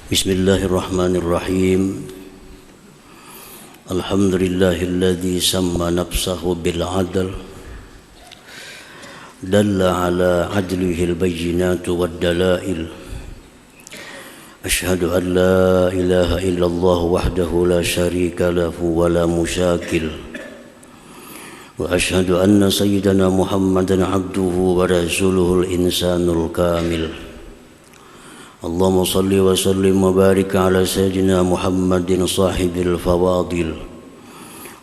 Bismillahirrahmanirrahim. Alhamdulillahilladzi samma nafsahu bil adl dalla ala adlihi al bayyinatu wad dalail. Ashhadu an la ilaha illallah wahdahu la syarika lahu wa la musyakil. Wa ashhadu anna sayyidana Muhammadan abduhu wa rasuluhul insanul kamil. Allahumma salli wa sallim wa barik ala sayyidina Muhammadin sahibil fawadil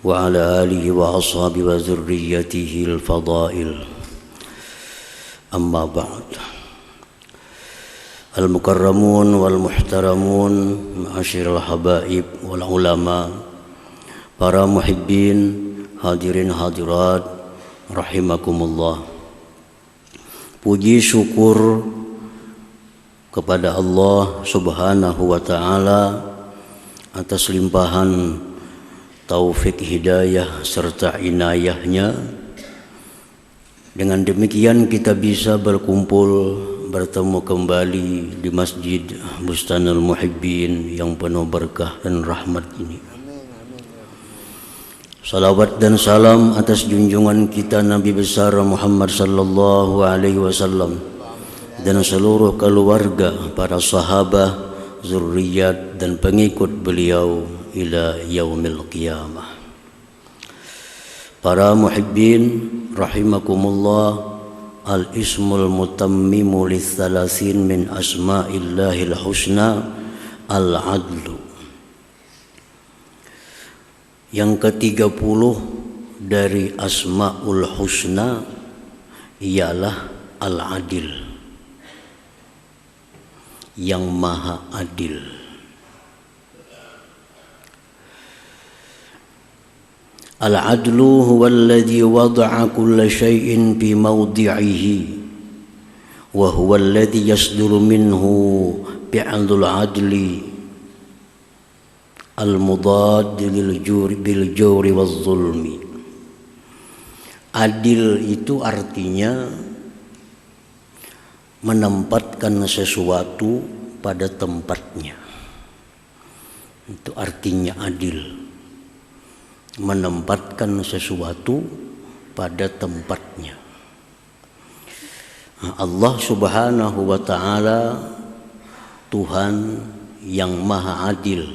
wa ala alihi wa ashabihi wa zurriyyatihi al fadail. Amma ba'd. Al mukarramun wal muhtaramun, ma'asyiral habaib wal ulama, para muhibbin, hadirin hadirat rahimakumullah. Puji syukur kepada Allah Subhanahu wa ta'ala atas limpahan taufik hidayah serta inayahnya. Dengan demikian kita bisa berkumpul, bertemu kembali di Masjid Bustanul Muhibbin yang penuh berkah dan rahmat ini. Salawat dan salam atas junjungan kita Nabi besar Muhammad sallallahu alaihi wasallam dan seluruh keluarga, para sahabat, zurriyat dan pengikut beliau ila yaumil qiyamah. Para muhibbin rahimakumullah, al-ismul mutammimu litsalasin min asma'illahil husna al-adlu. Yang ke-30 dari asma'ul husna ialah al-adil, yang maha adil. Al-adlu huwa alladhi wada'a kulla shay'in fi mawdi'ihi wa huwa alladhi yasduru minhu bi'adul adli al-mudad bil jawri waz zulmi. Adil itu artinya menempatkan sesuatu pada tempatnya. Itu artinya adil. Menempatkan sesuatu pada tempatnya. Allah Subhanahu wa ta'ala Tuhan yang maha adil,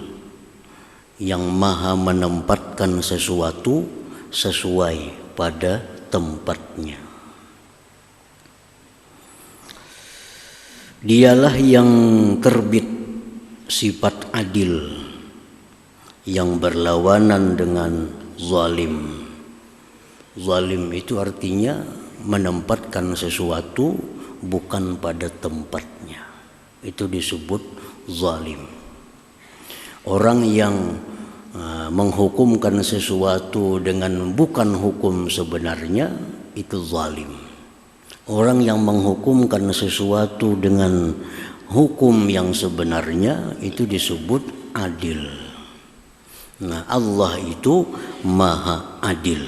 yang maha menempatkan sesuatu sesuai pada tempatnya. Dialah yang terbit sifat adil yang berlawanan dengan zalim. Zalim itu artinya menempatkan sesuatu bukan pada tempatnya. Itu disebut zalim. Orang yang menghukumkan sesuatu dengan bukan hukum sebenarnya itu zalim. Orang yang menghukumkan sesuatu dengan hukum yang sebenarnya itu disebut adil. Nah, Allah itu maha adil.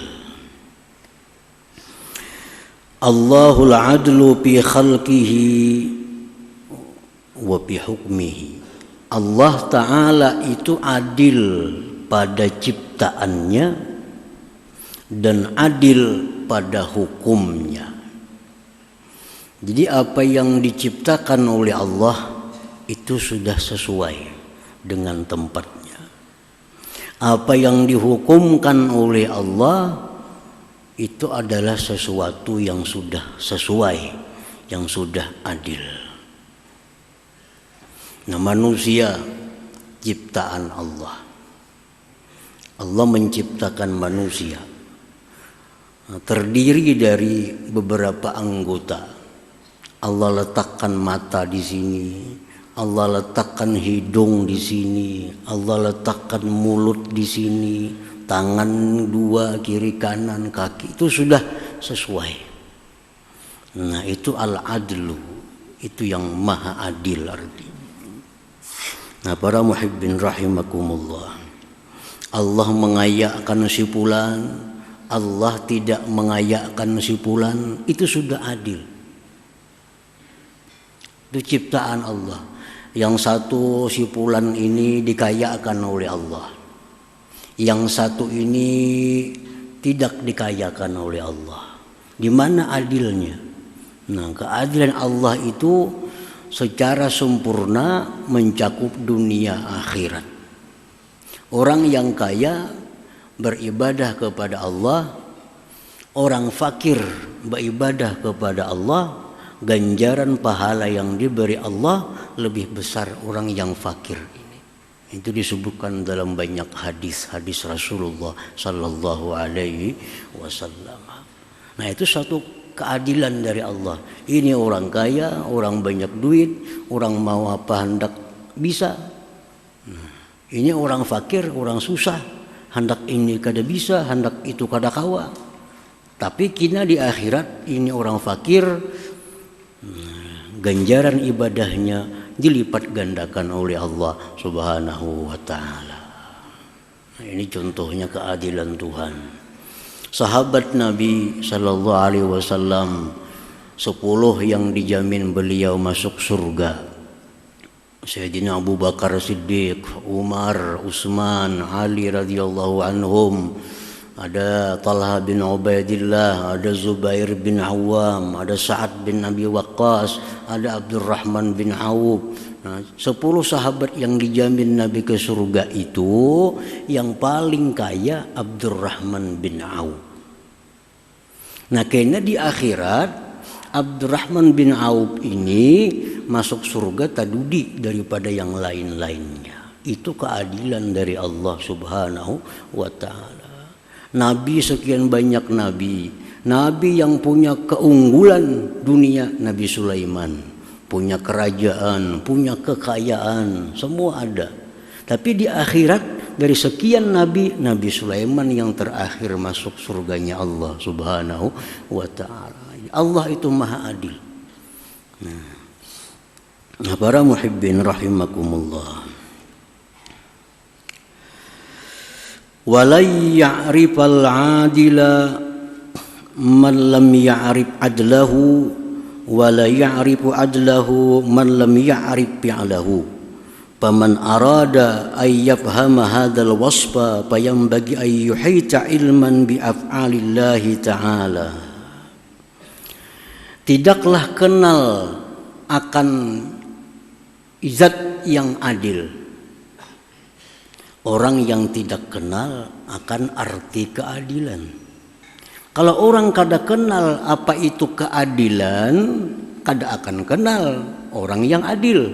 Allahul adlu fi khalqihi wa fi hukmihi. Allah Ta'ala itu adil pada ciptaannya dan adil pada hukumnya. Jadi apa yang diciptakan oleh Allah itu sudah sesuai dengan tempatnya. Apa yang dihukumkan oleh Allah itu adalah sesuatu yang sudah sesuai, yang sudah adil. Nah, manusia ciptaan Allah. Allah menciptakan manusia terdiri dari beberapa anggota. Allah letakkan mata di sini, Allah letakkan hidung di sini, Allah letakkan mulut di sini, tangan dua, kiri kanan, kaki, itu sudah sesuai. Nah, itu al-adlu, itu yang maha adil artinya. Nah, para muhibbin rahimakumullah, Allah mengayakkan si fulan, Allah tidak mengayakkan si fulan, itu sudah adil. Itu ciptaan Allah. Yang satu si fulan ini dikayakan oleh Allah. Yang satu ini tidak dikayakan oleh Allah. Di mana adilnya? Nah, keadilan Allah itu secara sempurna mencakup dunia akhirat. Orang yang kaya beribadah kepada Allah, orang fakir beribadah kepada Allah, ganjaran pahala yang diberi Allah lebih besar orang yang fakir ini. Itu disebutkan dalam banyak hadis-hadis Rasulullah sallallahu alaihi wasallam. Nah, itu satu keadilan dari Allah. Ini orang kaya, orang banyak duit, orang mau apa hendak bisa. Ini orang fakir, orang susah, hendak ini kada bisa, hendak itu kada kawa. Tapi kina di akhirat ini orang fakir, ganjaran ibadahnya dilipat gandakan oleh Allah Subhanahu wa taala. Nah, ini contohnya keadilan Tuhan. Sahabat Nabi sallallahu alaihi wasallam 10 yang dijamin beliau masuk surga. Sayyidina Abu Bakar Siddiq, Umar, Utsman, Ali radhiyallahu anhum. Ada Talha bin Ubaidillah, ada Zubair bin Awam, ada Sa'ad bin Abi Waqqas, ada Abdurrahman bin Auf. Nah, 10 sahabat yang dijamin Nabi ke surga itu, yang paling kaya Abdurrahman bin Auf. Nah, karena di akhirat Abdurrahman bin Auf ini masuk surga tadudi daripada yang lain-lainnya. Itu keadilan dari Allah Subhanahu wa taala. Nabi sekian banyak nabi. Nabi yang punya keunggulan dunia, Nabi Sulaiman. Punya kerajaan, punya kekayaan, semua ada. Tapi di akhirat dari sekian nabi, Nabi Sulaiman yang terakhir masuk surganya Allah Subhanahu wa taala. Allah itu maha adil. Nah, para muhibbin rahimakumullah. Walai ya'rifal adila man lam ya'rif adlahu wala ya'rifu adlahu man lam ya'rif fi'lahu. Faman arada ay yafhama hadzal wasfa fayambagi ay yuhita ilman bi af'alillahi ta'ala. Tidaklah kenal akan zat yang adil orang yang tidak kenal akan arti keadilan. Kalau orang kada kenal apa itu keadilan, kada akan kenal orang yang adil.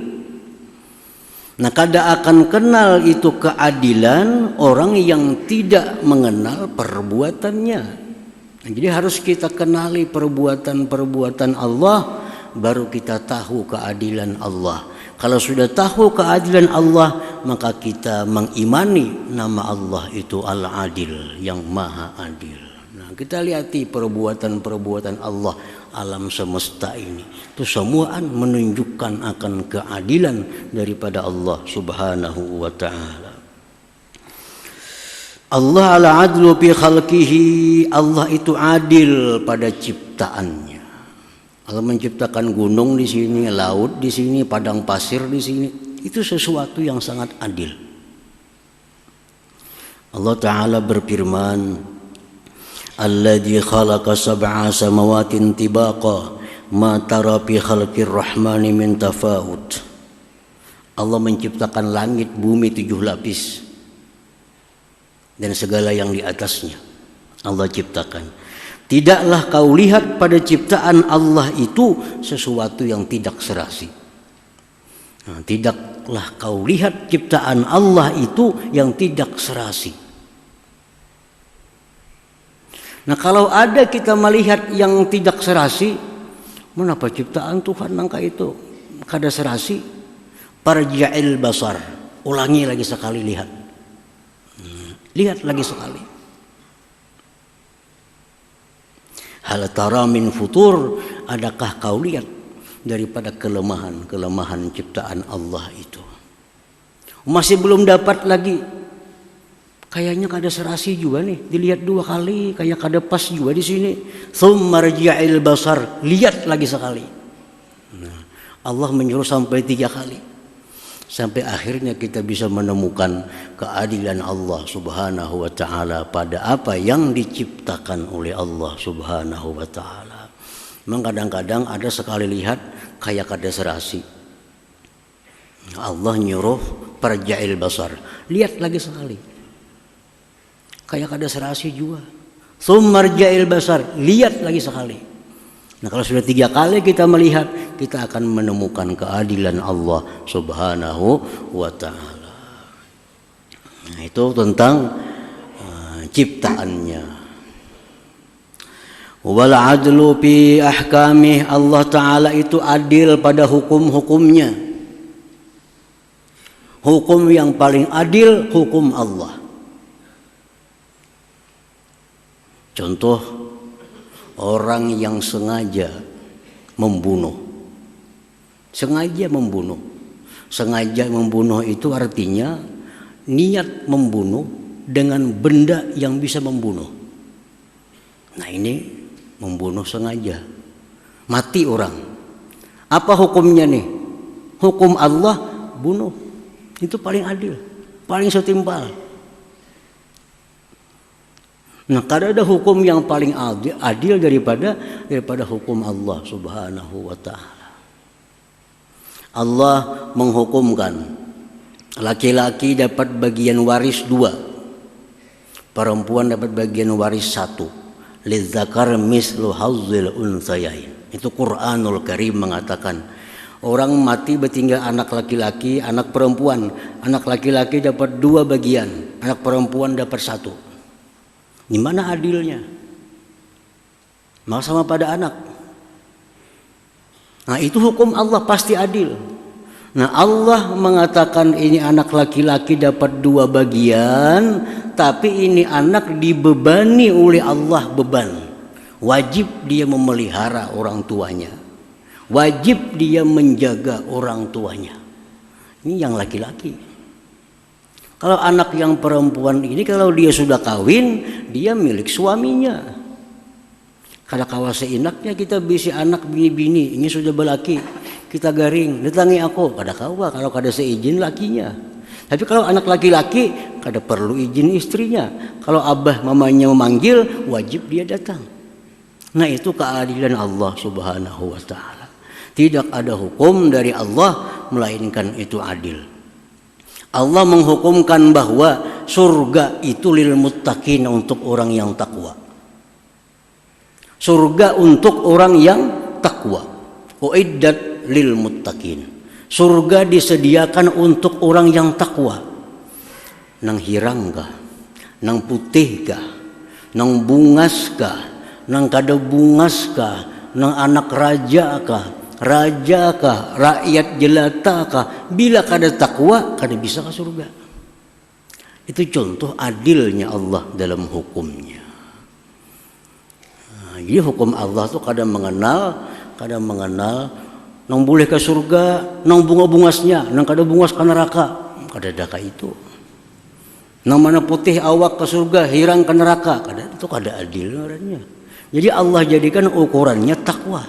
Nah, kada akan kenal itu keadilan orang yang tidak mengenal perbuatannya. Nah, jadi harus kita kenali perbuatan-perbuatan Allah, baru kita tahu keadilan Allah. Kalau sudah tahu keadilan Allah, maka kita mengimani nama Allah itu Al-Adil, yang maha adil. Nah, kita lihati perbuatan-perbuatan Allah alam semesta ini. Itu semua menunjukkan akan keadilan daripada Allah Subhanahu wa ta'ala. Allah al-adlu fi khalqihi, Allah itu adil pada ciptaannya. Allah menciptakan gunung di sini, laut di sini, padang pasir di sini. Itu sesuatu yang sangat adil. Allah Ta'ala berfirman, Alladzi khalaqa sab'a samawatin tibaqa ma tara fi khalqir rahmani min tafawut. Allah menciptakan langit, bumi 7 lapis dan segala yang di atasnya. Allah ciptakan. Tidaklah kau lihat pada ciptaan Allah itu sesuatu yang tidak serasi. Nah, tidaklah kau lihat ciptaan Allah itu yang tidak serasi. Nah, kalau ada kita melihat yang tidak serasi, mengapa ciptaan Tuhan nangka itu kada serasi? Parja'il basar, ulangi lagi sekali, lihat. Lihat lagi sekali. Hal tara min futur, adakah kau lihat daripada kelemahan ciptaan Allah itu? Masih belum dapat lagi. Kayaknya kada serasi juga nih, dilihat 2 kali, kayak kada pas juga di sini. Tsumma rji'il basar, lihat lagi sekali. Nah, Allah menyuruh sampai 3 kali. sampai akhirnya kita bisa menemukan keadilan Allah Subhanahu wa taala pada apa yang diciptakan oleh Allah Subhanahu wa taala. Memang kadang-kadang ada sekali lihat kayak kada serasi. Allah nyuruh perja'il basar, lihat lagi sekali. Kayak kada serasi juga. Sumarja'il basar, lihat lagi sekali. Nah, kalau sudah 3 kali kita melihat, kita akan menemukan keadilan Allah Subhanahu wa taala. Nah, itu tentang ciptaannya. Wal adlu fi ahkamih, Allah taala itu adil pada hukum-hukumnya. Hukum yang paling adil hukum Allah. Contoh, orang yang sengaja membunuh. Sengaja membunuh. Sengaja membunuh itu artinya niat membunuh dengan benda yang bisa membunuh. Nah, ini membunuh sengaja. Mati orang. Apa hukumnya nih? Hukum Allah bunuh. Itu paling adil, paling setimpal. Nah, kada ada hukum yang paling adil daripada hukum Allah Subhanahu wa taala. Allah menghukumkan laki-laki dapat bagian waris 2, perempuan dapat bagian waris 1. Lidzakar mislu hazzil unsayain. Itu Qur'anul Karim mengatakan, orang mati bertinggal anak laki-laki, anak perempuan. Anak laki-laki dapat 2 bagian, anak perempuan dapat 1. Di mana adilnya? Mau sama pada anak. Nah, itu hukum Allah pasti adil. Nah, Allah mengatakan ini anak laki-laki dapat 2 bagian, tapi ini anak dibebani oleh Allah beban. Wajib dia memelihara orang tuanya. Wajib dia menjaga orang tuanya. Ini yang laki-laki. Kalau anak yang perempuan ini, kalau dia sudah kawin, dia milik suaminya. Kalau kawas seenaknya kita bisi anak bini-bini, ini sudah belaki, kita garing, datangi aku, kada kawa kalau kada seizin lakinya. Tapi kalau anak laki-laki, kada perlu izin istrinya. Kalau abah mamanya memanggil, wajib dia datang. Nah, itu keadilan Allah Subhanahu wa taala. Tidak ada hukum dari Allah melainkan itu adil. Allah menghukumkan bahwa surga itu lil muttaqin, untuk orang yang takwa. Surga untuk orang yang takwa. Uiddat lil muttaqin. Surga disediakan untuk orang yang takwa. Nang hirang kah? Nang putih kah? Nang bungas kah? Nang kada bungas kah? Nang anak raja kah? Raja kah, rakyat jelata kah, bila kada takwa kada bisa ke surga. Itu contoh adilnya Allah dalam hukumnya. Nah, jadi hukum Allah tuh kadang mengenal nang boleh ke surga, nang bunga-bungasnya, nang kada bungas ke neraka, kada ada itu. Nang mana putih awak ke surga, hirang ke neraka, itu kada adil orangnya. Jadi Allah jadikan ukurannya takwa.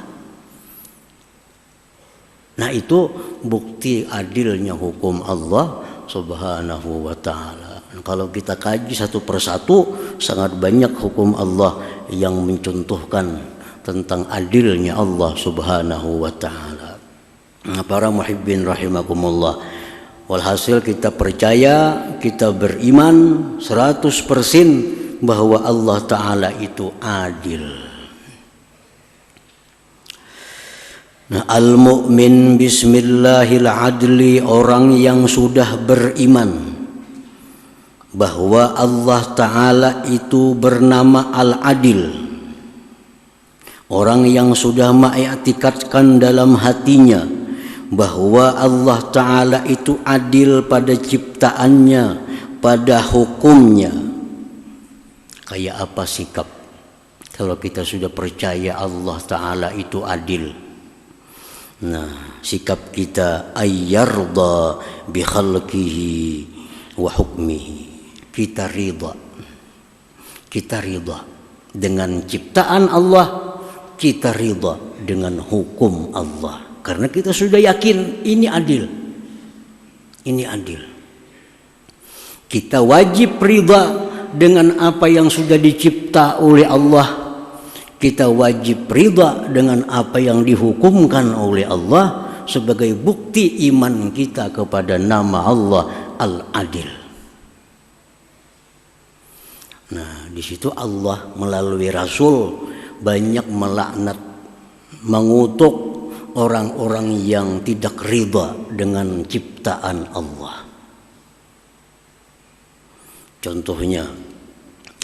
Nah, itu bukti adilnya hukum Allah Subhanahu wa taala. Kalau kita kaji satu persatu, sangat banyak hukum Allah yang mencontohkan tentang adilnya Allah Subhanahu wa taala. Nah, para muhibbin rahimakumullah, walhasil kita percaya, kita beriman 100% bahwa Allah taala itu adil. Nah, al-mu'min bismillahil adli, orang yang sudah beriman bahwa Allah Ta'ala itu bernama Al-Adil. Orang yang sudah mengiktikadkan dalam hatinya bahwa Allah Ta'ala itu adil pada ciptaannya, pada hukumnya. Kayak apa sikap kalau kita sudah percaya Allah Ta'ala itu adil? Nah, sikap kita ayyarda bi khalqihi wa hukmihi. Kita ridha dengan ciptaan Allah, kita ridha dengan hukum Allah, karena kita sudah yakin ini adil. Ini adil. Kita wajib ridha dengan apa yang sudah dicipta oleh Allah. Kita wajib ridha dengan apa yang dihukumkan oleh Allah sebagai bukti iman kita kepada nama Allah Al-Adil. Nah, di situ Allah melalui Rasul banyak melaknat, mengutuk orang-orang yang tidak ridha dengan ciptaan Allah. Contohnya,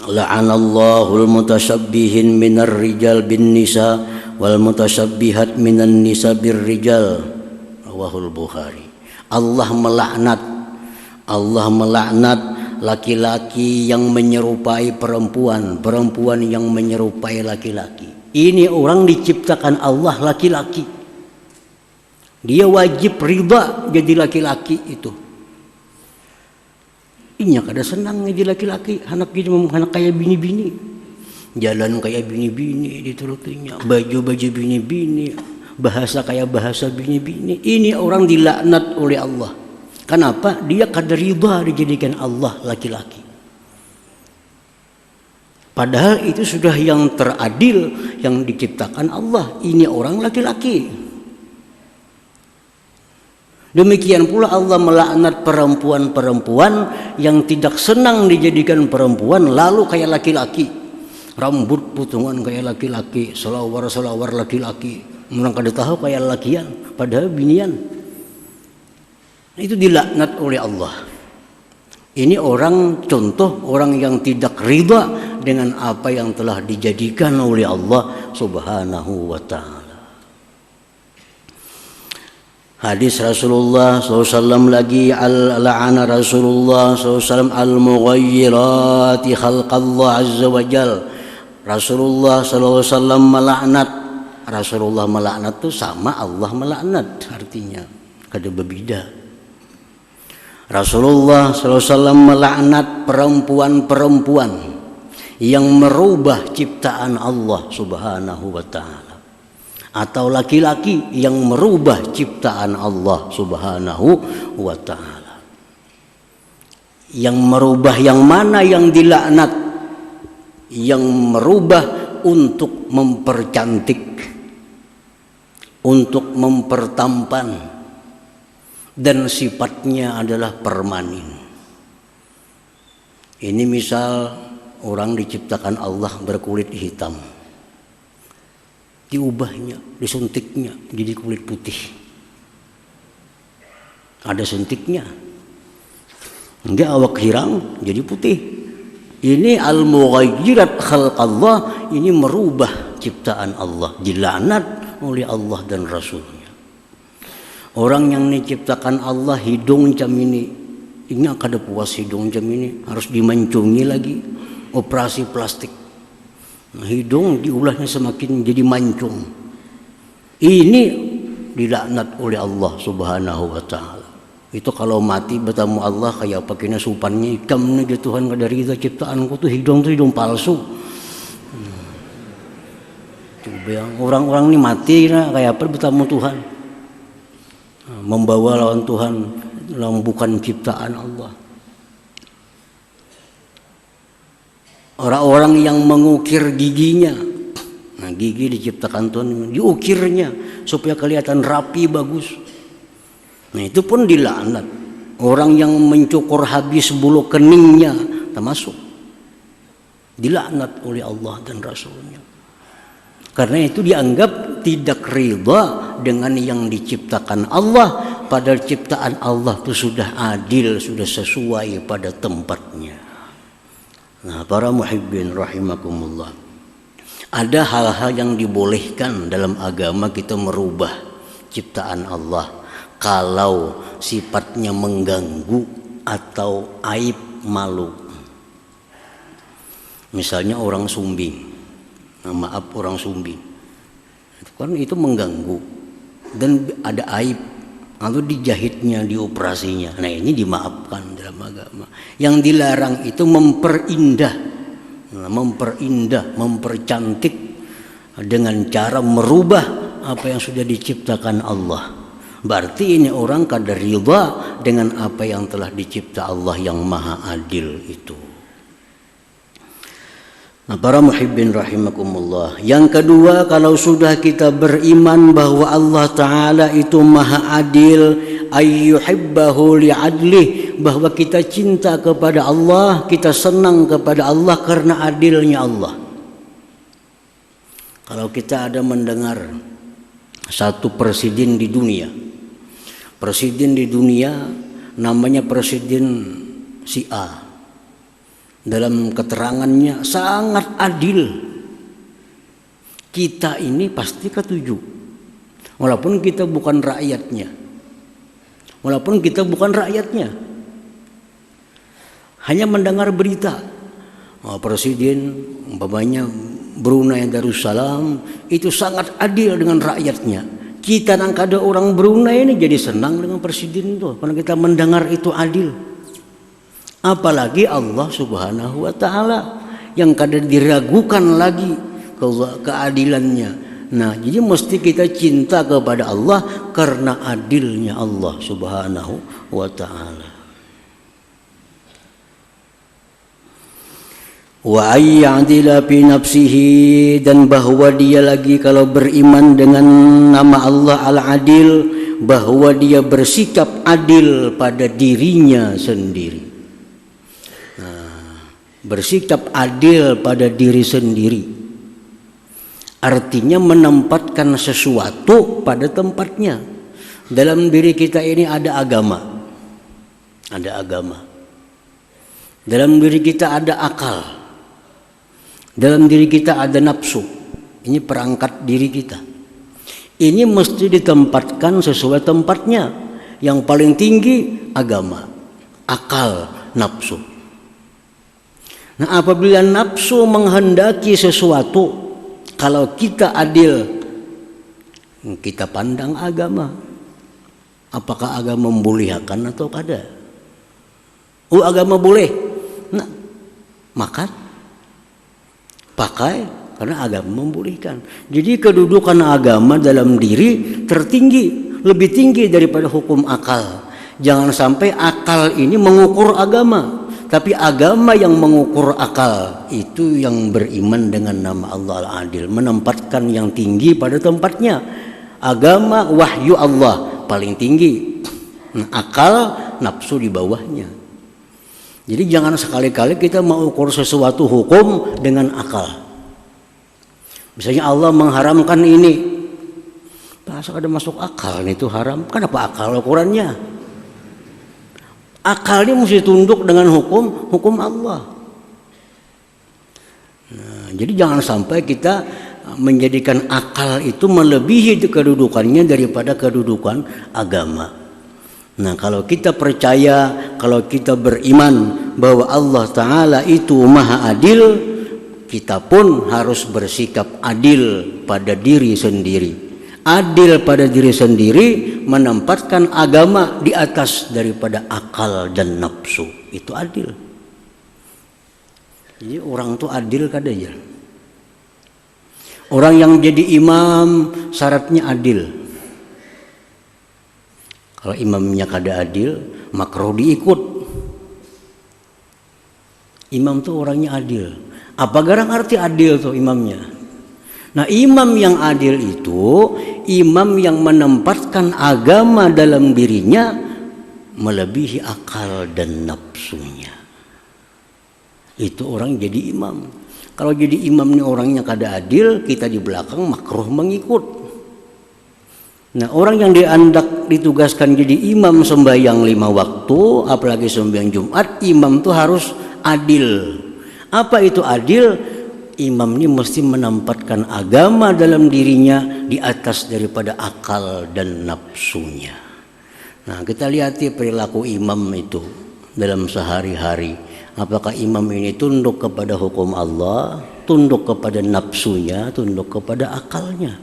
la'anallahul mutashabbihin minar rijal bin nisa wal mutashabbihat minan nisa bir rijal. Rawahul Bukhari. Allah melaknat laki-laki yang menyerupai perempuan, perempuan yang menyerupai laki-laki. Ini orang diciptakan Allah laki-laki. Dia wajib ridha jadi laki-laki itu. Inya kada senang jadi laki-laki, anak kayak bini-bini, jalan kayak bini-bini diturutinya, baju-baju bini-bini, bahasa kayak bahasa bini-bini. Ini orang dilaknat oleh Allah. Kenapa? Dia kada ridha dijadikan Allah laki-laki. Padahal itu sudah yang teradil yang diciptakan Allah. Ini orang laki-laki. Demikian pula Allah melaknat perempuan-perempuan yang tidak senang dijadikan perempuan lalu kayak laki-laki. Rambut putungan kayak laki-laki, selawar-selawar laki-laki. Orang kada tahu kayak lakian, padahal binian. Itu dilaknat oleh Allah. Ini orang contoh orang yang tidak ridha dengan apa yang telah dijadikan oleh Allah Subhanahu wa ta'ala. Hadis Rasulullah SAW lagi la'ana Rasulullah SAW al-mughayyirati khalqallah azza wa jal. Rasulullah SAW melaknat. Rasulullah melaknat itu sama Allah melaknat, artinya kada berbeda. Rasulullah SAW melaknat perempuan-perempuan yang merubah ciptaan Allah Subhanahu wa ta'ala, atau laki-laki yang merubah ciptaan Allah Subhanahu wa ta'ala. Yang merubah yang mana yang dilaknat? Yang merubah untuk mempercantik, untuk mempertampan, dan sifatnya adalah permanen. Ini misal orang diciptakan Allah berkulit hitam, diubahnya, disuntiknya jadi kulit putih. Ada suntiknya, enggak awak hirang jadi putih. Ini al-mughayyirat khalqallah, ini merubah ciptaan Allah, dilaknat oleh Allah dan Rasulnya. Orang yang diciptakan Allah hidung jam ini kada puas hidung jam ini, harus dimancungi lagi, operasi plastik. Nah, hidung diulahnya semakin jadi mancung. Ini dilaknat oleh Allah Subhanahu wa ta'ala. Itu kalau mati bertemu Allah kayak pakainya supannya hitam nih Tuhan, kada ridha ciptaanku tuh hidung palsu. Coba yang orang-orang ini mati nah, kayak apa bertemu Tuhan, membawa lawan Tuhan, lawan bukan ciptaan Allah. Orang-orang yang mengukir giginya, nah gigi diciptakan Tuhan, diukirnya supaya kelihatan rapi bagus. Nah itu pun dilaknat. Orang yang mencukur habis bulu keningnya termasuk dilaknat oleh Allah dan Rasulnya. Karena itu dianggap tidak ridha dengan yang diciptakan Allah, padahal ciptaan Allah itu sudah adil, sudah sesuai pada tempatnya. Nah, para muhibbin rahimakumullah, ada hal-hal yang dibolehkan dalam agama kita merubah ciptaan Allah kalau sifatnya mengganggu atau aib malu. Misalnya orang sumbing, maaf orang sumbing, kan itu mengganggu dan ada aib, lalu dijahitnya, dioperasinya. Nah ini dimaafkan dalam agama. Yang dilarang itu memperindah, mempercantik dengan cara merubah apa yang sudah diciptakan Allah. Berarti ini orang kada ridha dengan apa yang telah dicipta Allah yang maha adil itu. Nah, para muhibbin rahimakumullah. Yang kedua, kalau sudah kita beriman bahwa Allah Ta'ala itu maha adil, ayyuhibbahu li'adlih, bahwa kita cinta kepada Allah, kita senang kepada Allah karena adilnya Allah. Kalau kita ada mendengar satu presiden di dunia, namanya presiden si A, dalam keterangannya sangat adil, kita ini pasti ketujuh, walaupun kita bukan rakyatnya, hanya mendengar berita presiden umpamanya Brunei Darussalam itu sangat adil dengan rakyatnya. Kita nang kada orang Brunei ini jadi senang dengan presiden itu karena kita mendengar itu adil. Apalagi Allah Subhanahu wa Ta'ala yang kada diragukan lagi keadilannya. Nah, jadi mesti kita cinta kepada Allah karena adilnya Allah Subhanahu wa Ta'ala. Wa ayyadila fi nafsihi, dan bahwa dia lagi kalau beriman dengan nama Allah Al-Adil, bahwa dia bersikap adil pada dirinya sendiri. Bersikap adil pada diri sendiri artinya menempatkan sesuatu pada tempatnya. Dalam diri kita ini ada agama, dalam diri kita ada akal, dalam diri kita ada nafsu. Ini perangkat diri kita, ini mesti ditempatkan sesuai tempatnya. Yang paling tinggi agama, akal, nafsu. Nah, apabila nafsu menghendaki sesuatu, kalau kita adil, kita pandang agama, apakah agama membolehkan atau kada? Agama boleh, nah makan, pakai, karena agama membolehkan. Jadi kedudukan agama dalam diri tertinggi, lebih tinggi daripada hukum akal. Jangan sampai akal ini mengukur agama, tapi agama yang mengukur akal. Itu yang beriman dengan nama Allah Al-Adil, menempatkan yang tinggi pada tempatnya. Agama wahyu Allah paling tinggi, akal nafsu di bawahnya. Jadi jangan sekali-kali kita mengukur sesuatu hukum dengan akal. Misalnya Allah mengharamkan ini, masa ada masuk akal itu haram? Kenapa akal ukurannya? Akal ini mesti tunduk dengan hukum Allah. Nah, jadi jangan sampai kita menjadikan akal itu melebihi kedudukannya daripada kedudukan agama. Nah, kalau kita percaya, kalau kita beriman bahwa Allah Ta'ala itu maha adil, kita pun harus bersikap adil pada diri sendiri. Adil pada diri sendiri, menempatkan agama di atas daripada akal dan nafsu. Itu adil. Jadi orang itu adil kada ya. Orang yang jadi imam syaratnya adil. Kalau imamnya kada adil, makruh diikut. Imam tuh orangnya adil. Apa garang arti adil tuh imamnya? Nah, imam yang adil itu imam yang menempatkan agama dalam dirinya melebihi akal dan nafsunya. Itu orang jadi imam. Kalau jadi imam ini orangnya kada adil, kita di belakang makruh mengikut. Nah, orang yang ditugaskan jadi imam sembahyang 5 waktu, apalagi sembahyang Jumat, imam itu harus adil. Apa itu adil? Imam ini mesti menempatkan agama dalam dirinya di atas daripada akal dan nafsunya. Nah, kita lihat perilaku imam itu dalam sehari-hari. Apakah imam ini tunduk kepada hukum Allah, tunduk kepada nafsunya, tunduk kepada akalnya?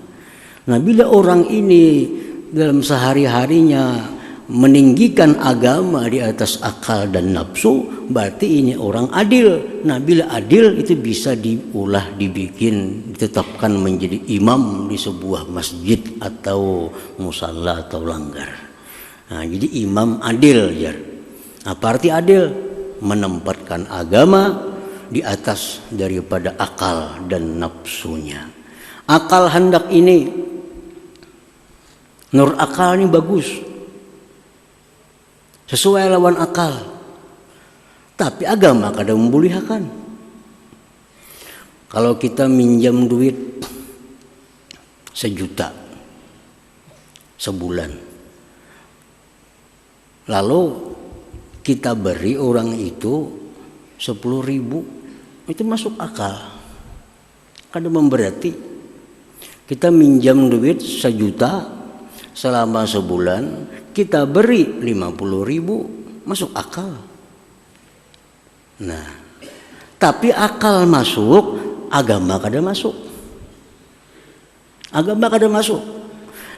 Nah, bila orang ini dalam sehari-harinya meninggikan agama di atas akal dan nafsu, berarti ini orang adil. Nah, bila adil itu bisa diulah, dibikin, ditetapkan menjadi imam di sebuah masjid atau musalla atau langgar. Nah, jadi imam adil ya. Apa arti adil? Menempatkan agama di atas daripada akal dan nafsunya. Akal hendak ini, nur akal ini bagus, sesuai lawan akal. Tapi agama kadang membolehkan. Kalau kita minjam duit 1 juta sebulan, lalu kita beri orang itu 10.000, itu masuk akal. Kadang memberati. Kita minjam duit 1 juta selama sebulan, kita beri 50.000, masuk akal. Nah, tapi akal masuk, agama kada masuk. Agama kada masuk.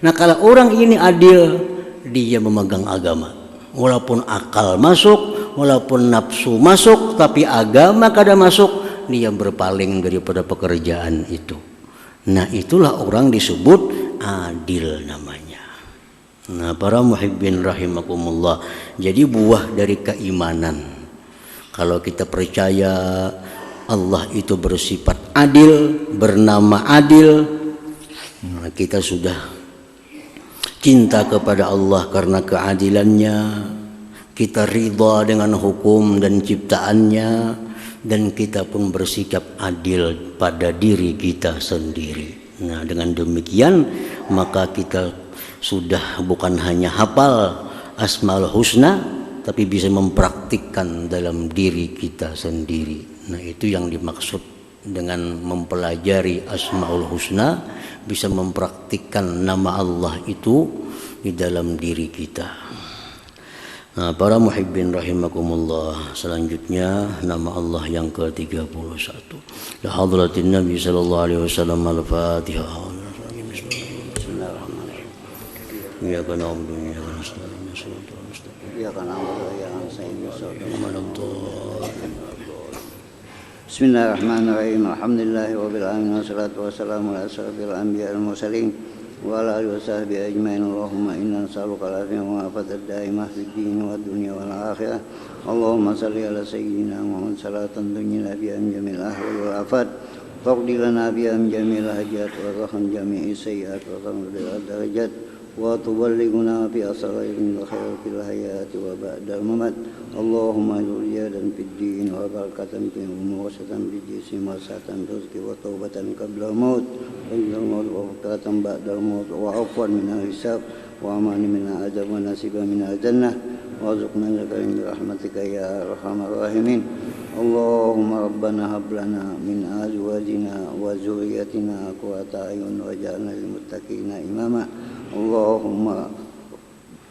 Nah, kalau orang ini adil, dia memegang agama. Walaupun akal masuk, walaupun nafsu masuk, tapi agama kada masuk, dia berpaling daripada pekerjaan itu. Nah, itulah orang disebut adil namanya. Nah, para muhibbin rahimakumullah, jadi buah dari keimanan. Kalau kita percaya Allah itu bersifat adil, bernama adil, nah kita sudah cinta kepada Allah karena keadilannya. Kita ridha dengan hukum dan ciptaannya, dan kita pun bersikap adil pada diri kita sendiri. Nah, dengan demikian maka kita sudah bukan hanya hafal Asmaul Husna, tapi bisa mempraktikkan dalam diri kita sendiri. Nah, itu yang dimaksud dengan mempelajari Asmaul Husna, bisa mempraktikkan nama Allah itu di dalam diri kita. Nah, para muhibbin rahimakumullah, selanjutnya nama Allah yang ke-31. La hadratin Nabi sallallahu alaihi wasallam. Al-Fatihah. Iyyaka na'budu wa iyyaka nasta'in. Iyyaka na'budu wa iyyaka nasta'in. Bismillahirrahmanirrahim. Alhamdulillahi rabbil alamin, wassalatu wassalamu ala asyrafil anbiya'il mursalin wa ala alihi wasahbihi ajmain. Allahumma inna nas'aluka al-afiyah wa afatan daimah fid din wad dunya wal akhirah. Allahumma shalli ala sayyidina Muhammad salatan tunjina biha min jamil ahwal wal afat, taqdi lana biha min jamil hajat wa rahman jami'i sayyi'at wa tamdil darajat, wa tuballighuna fi asraril khair fil hayati wa ba'dal mamat. Allahumma zuriyadan fid din wa barakatan fi umwasatan bi jismi wa satan rizqi wa taubatan qabla maut wa ilal maut wa faqatan ba'dal maut wa afwan min al-hisab wa amani min al-azab wa nasiba min al-jannah wa rizqna lakarim bi rahmatika ya arhamar rahimin. Allahumma rabbana hab lana min azwajina wa zurriyyatina qurrata a'yun waj'alna lil muttaqina imama. Allahumma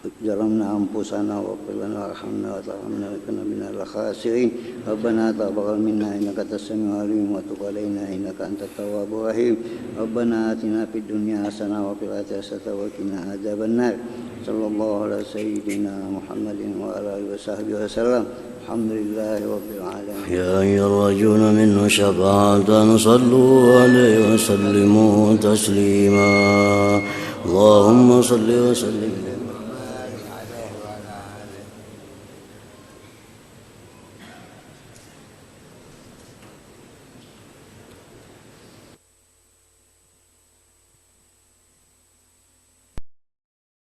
ظلمنا أنفسنا واغفر لنا وارحمنا وترحمنا لكنا من الخاسرين. ربنا تقبل منا إنك أنت السميع العليم وتب علينا إنك أنت التواب الرحيم. ربنا آتنا في الدنيا حسنة وفي الآخرة حسنة وقنا عذاب النار. صلى الله على سيدنا محمد وعلى آله وصحبه وسلم. الحمد لله رب العالمين. يا أيها الراجون منه شفاعة صلوا عليه وسلموا تسليما. اللهم صل وسلم